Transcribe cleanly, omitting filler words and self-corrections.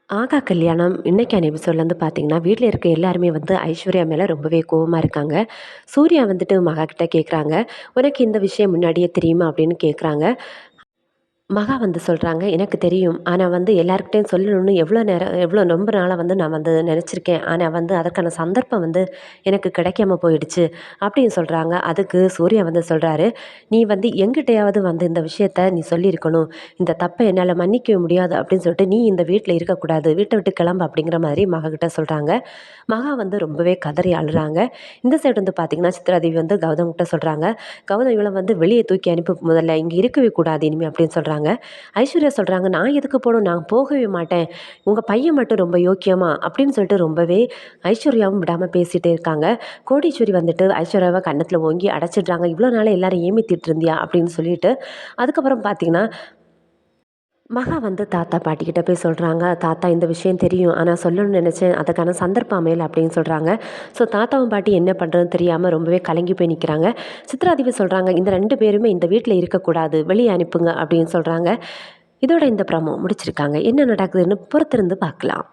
ஆகா கல்யாணம் இன்னைக்கான எபிசோட்ல வந்து பார்த்தீங்கன்னா, வீட்ல இருக்க எல்லாருமே வந்து ஐஸ்வர்யா மேல ரொம்பவே கோவமா இருக்காங்க. சூர்யா வந்துட்டு மகா கிட்ட கேட்குறாங்க, "உனக்கு இந்த விஷயம் முன்னாடியே தெரியுமா?" அப்படின்னு கேட்குறாங்க. மகா வந்து சொல்றாங்க, "எனக்கு தெரியும். ஆனா வந்து எல்லார்கிட்டயும் சொல்லணும்னு எவ்வளோ ரொம்ப நாளா வந்து நான் வந்து நெனச்சிருக்கேன். ஆனா வந்து அதற்கான சந்தர்ப்பம் வந்து எனக்கு கிடைக்காம போயிடுச்சு." அப்படின்னு சொல்றாங்க. அதுக்கு சூர்யா வந்து சொல்றாரு, "நீ வந்து என்கிட்டயாவது வந்து இந்த விஷயத்த நீ சொல்லியிருக்கணும். இந்த தப்ப என்னால மன்னிக்கவே முடியாது அப்படின்னு சொல்லிட்டு நீ இந்த வீட்ல இருக்கக்கூடாது. வீட்ட விட்டு கிளம்பு." அப்படிங்கிற மாதிரி மகா கிட்ட சொல்றாங்க. மகா வந்து ரொம்பவே கதறி அழுறாங்க. இந்த சைடு வந்து பார்த்தீங்கன்னா, சித்ராதேவி வந்து கௌதம் கிட்ட சொல்றாங்க, "கௌதம் இவள வந்து வெளிய தூக்கி அனுப்பு முதல்ல. இங்க இருக்கவே கூடாது இனிமே." அப்படின்னு சொல்றாங்க. ஐஸ்வர்யா சொல்றாங்க, "நான் எதுக்கு போணும்? நான் போகவே மாட்டேன். உங்க பையன் மட்டும் ரொம்ப யோக்கியமா?" அப்படின்னு சொல்லிட்டு ரொம்பவே ஐஸ்வர்யாவும் விடாம பேசிட்டே இருக்காங்க. கோடீஸ்வரி வந்துட்டு ஐஸ்வர்யாவ கன்னத்துல ஓங்கி அடைச்சிடுறாங்க. "இவ்வளோ நாளா எல்லாரும் ஏமாத்திட்டு இருந்தியா?" அப்படின்னு சொல்லிட்டு. அதுக்கப்புறம் பார்த்தீங்கன்னா, மகா வந்து தாத்தா, பாட்டிக்கிட்ட போய் சொல்றாங்க, "தாத்தா இந்த விஷயம் தெரியும். ஆனா சொல்லணும்னு நெனச்சேன். அதுக்கான சந்தர்ப்பம் அமையல." அப்படின்னு சொல்றாங்க. ஸோ தாத்தாவும், பாட்டியும் என்ன பண்றதுன்னு தெரியாம ரொம்பவே கலங்கி போய் நிக்கிறாங்க. சித்ராதேவி சொல்றாங்க, "இந்த 2 பேருமே இந்த வீட்ல இருக்கக்கூடாது. வெளிய அனுப்புங்க." அப்படின்னு சொல்றாங்க. இதோட இந்த ப்ரோமோ முடிச்சிருக்காங்க. என்ன நடக்குதுன்னு பொறுத்திருந்து பார்க்கலாம்.